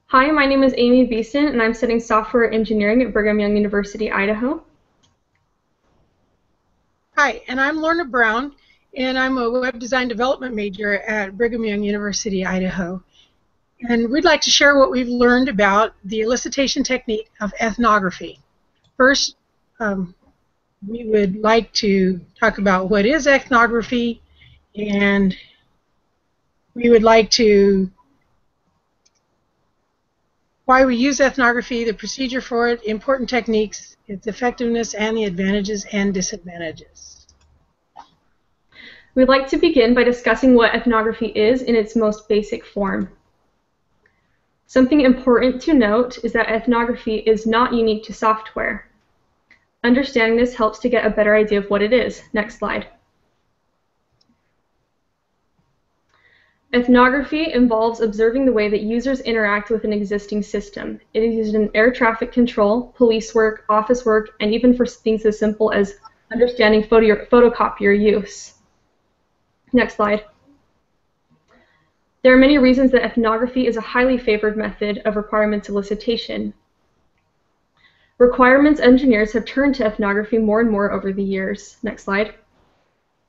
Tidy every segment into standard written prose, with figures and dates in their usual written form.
Hi, my name is Amy Beeson, and I'm studying software engineering at Brigham Young University, Idaho. Hi, and I'm Lorna Brown, and I'm a web design development major at Brigham Young University, Idaho. And we'd like to share what we've learned about the elicitation technique of ethnography. First, we would like to talk about what is ethnography, and we would like to why we use ethnography, the procedure for it, important techniques, its effectiveness, and the advantages and disadvantages. We'd like to begin by discussing what ethnography is in its most basic form. Something important to note is that ethnography is not unique to software. Understanding this helps to get a better idea of what it is. Next slide. Ethnography involves observing the way that users interact with an existing system. It is used in air traffic control, police work, office work, and even for things as simple as understanding photocopier use. Next slide. There are many reasons that ethnography is a highly favored method of requirements elicitation. Requirements engineers have turned to ethnography more and more over the years. Next slide.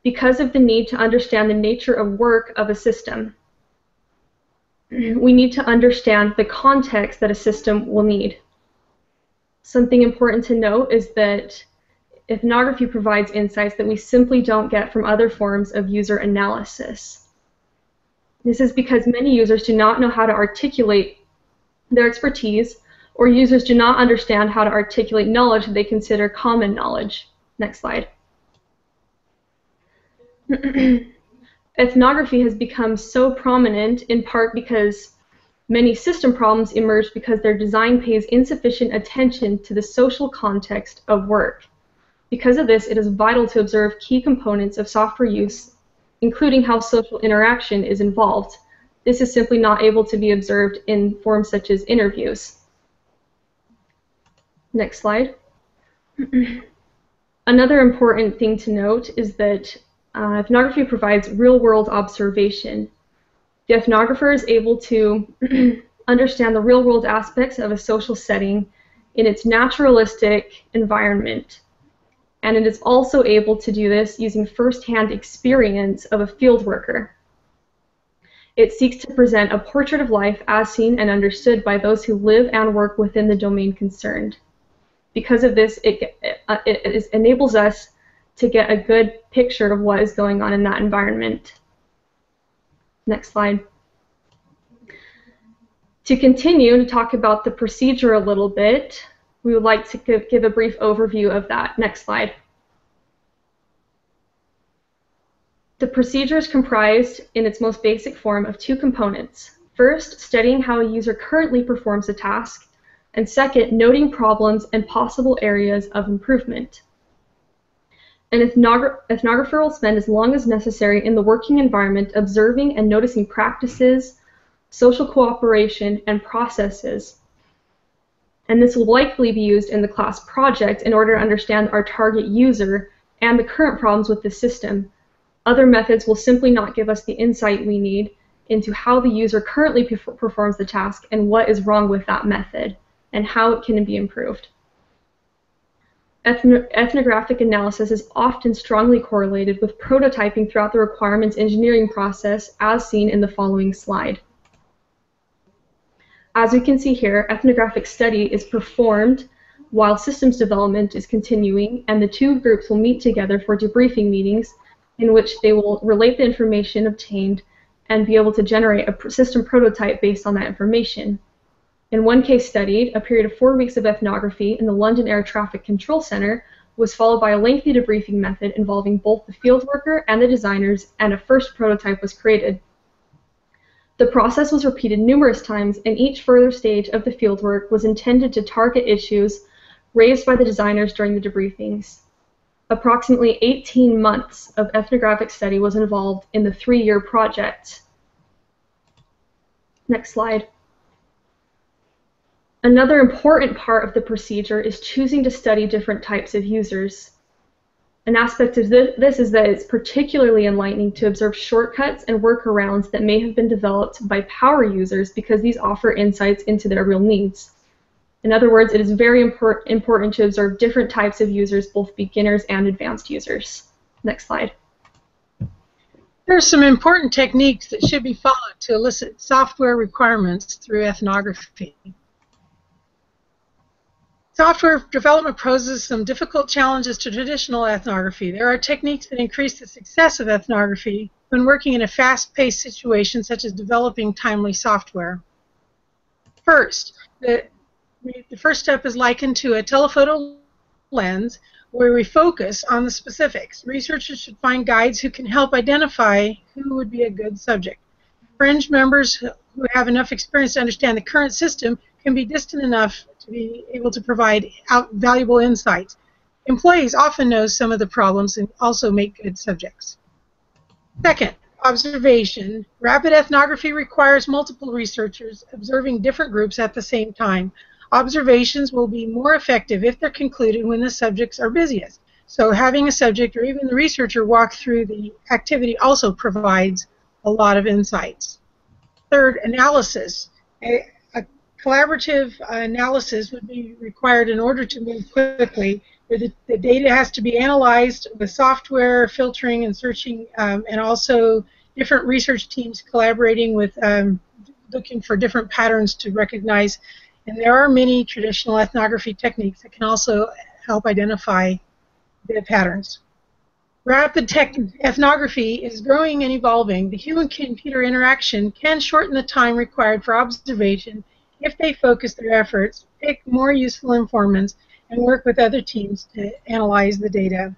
Because of the need to understand the nature of work of a system. We need to understand the context that a system will need. Something important to note is that ethnography provides insights that we simply don't get from other forms of user analysis. This is because many users do not know how to articulate their expertise, or users do not understand how to articulate knowledge that they consider common knowledge. Next slide. Ethnography has become so prominent in part because many system problems emerge because their design pays insufficient attention to the social context of work. Because of this, it is vital to observe key components of software use, including how social interaction is involved. This is simply not able to be observed in forms such as interviews. Next slide. Another important thing to note is that ethnography provides real-world observation. The ethnographer is able to understand the real-world aspects of a social setting in its naturalistic environment. And it is also able to do this using first-hand experience of a field worker. It seeks to present a portrait of life as seen and understood by those who live and work within the domain concerned. Because of this, it enables us to get a good picture of what is going on in that environment. Next slide. To continue to talk about the procedure a little bit, we would like to give a brief overview of that. Next slide. The procedure is comprised in its most basic form of two components. First, studying how a user currently performs a task, and second, noting problems and possible areas of improvement. An ethnographer will spend as long as necessary in the working environment observing and noticing practices, social cooperation, and processes. And this will likely be used in the class project in order to understand our target user and the current problems with the system. Other methods will simply not give us the insight we need into how the user currently performs the task and what is wrong with that method and how it can be improved. Ethnographic analysis is often strongly correlated with prototyping throughout the requirements engineering process, as seen in the following slide. As we can see here, ethnographic study is performed while systems development is continuing, and the two groups will meet together for debriefing meetings in which they will relate the information obtained and be able to generate a system prototype based on that information. In one case studied, a period of 4 weeks of ethnography in the London Air Traffic Control Center was followed by a lengthy debriefing method involving both the field worker and the designers, and a first prototype was created. The process was repeated numerous times, and each further stage of the fieldwork was intended to target issues raised by the designers during the debriefings. Approximately 18 months of ethnographic study was involved in the 3-year project. Next slide. Another important part of the procedure is choosing to study different types of users. An aspect of this is that it's particularly enlightening to observe shortcuts and workarounds that may have been developed by power users because these offer insights into their real needs. In other words, it is very important to observe different types of users, both beginners and advanced users. Next slide. There are some important techniques that should be followed to elicit software requirements through ethnography. Software development poses some difficult challenges to traditional ethnography. There are techniques that increase the success of ethnography when working in a fast-paced situation, such as developing timely software. First, the first step is likened to a telephoto lens where we focus on the specifics. Researchers should find guides who can help identify who would be a good subject. Fringe members who have enough experience to understand the current system can be distant enough to be able to provide valuable insights. Employees often know some of the problems and also make good subjects. Second, observation. Rapid ethnography requires multiple researchers observing different groups at the same time. Observations will be more effective if they're concluded when the subjects are busiest. So having a subject or even the researcher walk through the activity also provides a lot of insights. Third, analysis. A collaborative analysis would be required in order to move quickly. The data has to be analyzed with software, filtering and searching, and also different research teams collaborating with looking for different patterns to recognize. And there are many traditional ethnography techniques that can also help identify the patterns. Rapid ethnography is growing and evolving. The human-computer interaction can shorten the time required for observation if they focus their efforts, pick more useful informants, and work with other teams to analyze the data.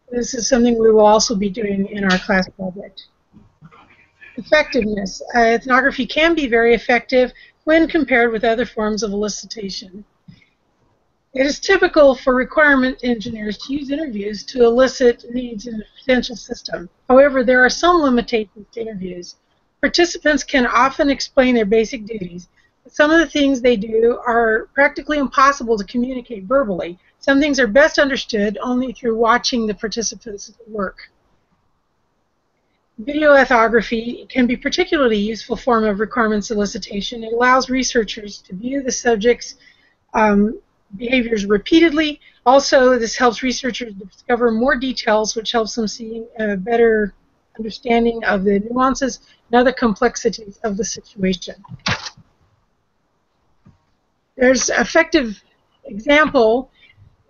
This is something we will also be doing in our class project. Effectiveness. Ethnography can be very effective when compared with other forms of elicitation. It is typical for requirement engineers to use interviews to elicit needs in a potential system. However, there are some limitations to interviews. Participants can often explain their basic duties, but some of the things they do are practically impossible to communicate verbally. Some things are best understood only through watching the participants work. Video ethnography can be a particularly useful form of requirement solicitation. It allows researchers to view the subject's behaviors repeatedly. Also, this helps researchers discover more details, which helps them see a better understanding of the nuances and other complexities of the situation. There's an effective example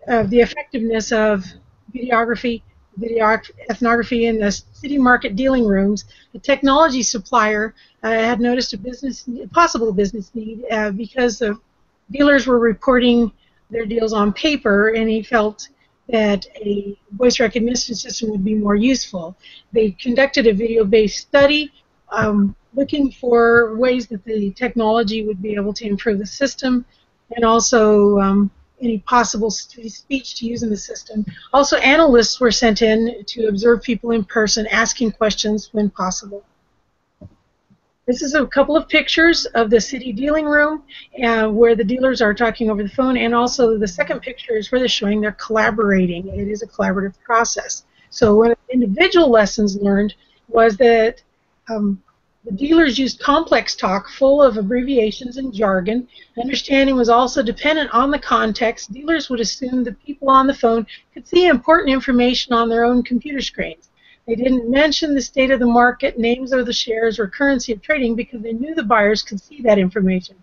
of the effectiveness of videography, video ethnography in the city market dealing rooms. The technology supplier had noticed a possible business need because the dealers were reporting their deals on paper, and he felt that a voice recognition system would be more useful. They conducted a video-based study looking for ways that the technology would be able to improve the system, and also any possible speech to use in the system. Also, analysts were sent in to observe people in person, asking questions when possible. This is a couple of pictures of the city dealing room where the dealers are talking over the phone, and also the second picture is where they're showing they're collaborating. It is a collaborative process. So one of the individual lessons learned was that the dealers used complex talk full of abbreviations and jargon. Understanding was also dependent on the context. Dealers would assume the people on the phone could see important information on their own computer screens. They didn't mention the state of the market, names of the shares, or currency of trading because they knew the buyers could see that information.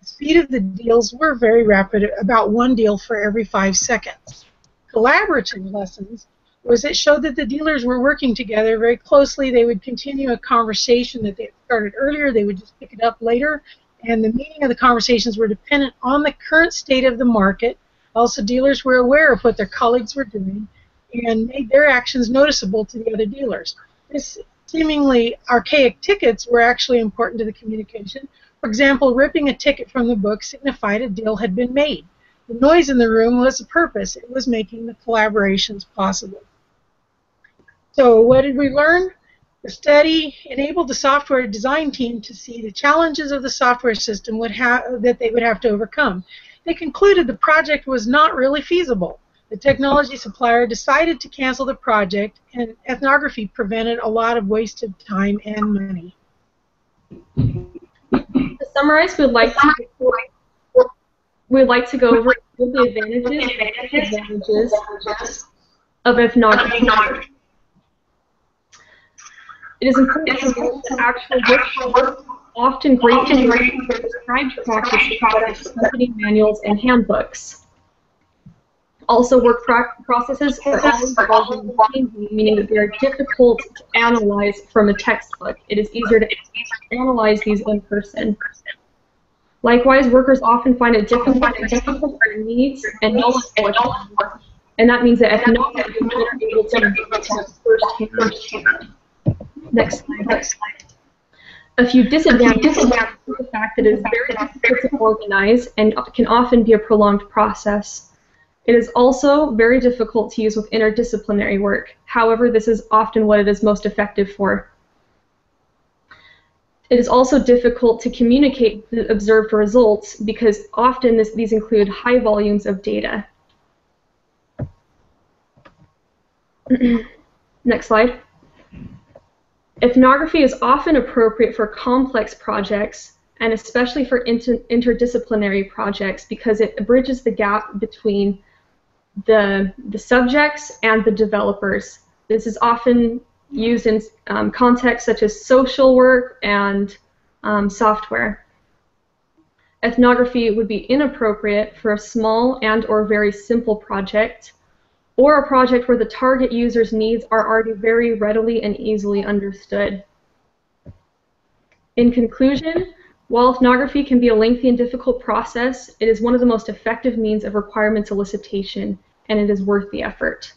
The speed of the deals were very rapid, about one deal for every 5 seconds. Collaborative lessons was it showed that the dealers were working together very closely. They would continue a conversation that they had started earlier. They would just pick it up later. And the meaning of the conversations were dependent on the current state of the market. Also, dealers were aware of what their colleagues were doing and made their actions noticeable to the other dealers. This seemingly archaic tickets were actually important to the communication. For example, ripping a ticket from the book signified a deal had been made. The noise in the room was a purpose. It was making the collaborations possible. So what did we learn? The study enabled the software design team to see the challenges of the software system that they would have to overcome. They concluded the project was not really feasible. The technology supplier decided to cancel the project, and ethnography prevented a lot of wasted time and money. To summarize, we'd like to go over the advantages and disadvantages of ethnography. It is important to note that actual work often greatly prescribed practices such as company manuals and handbooks. Also, work processes are always evolving and changing, meaning that they are difficult to analyze from a textbook. It is easier to analyze these in person. Likewise, workers often find it difficult to identify their needs and knowledge what they want. And that means that ethnographers are able to firsthand. Next slide. A few disadvantages are the fact that it is very difficult to organize and can often be a prolonged process. It is also very difficult to use with interdisciplinary work. However, this is often what it is most effective for. It is also difficult to communicate the observed results because often these include high volumes of data. Next slide. Ethnography is often appropriate for complex projects and especially for interdisciplinary projects because it bridges the gap between the subjects and the developers. This is often used in contexts such as social work and software. Ethnography would be inappropriate for a small and/or very simple project, or a project where the target user's needs are already very readily and easily understood. In conclusion, while ethnography can be a lengthy and difficult process, it is one of the most effective means of requirements elicitation, and it is worth the effort.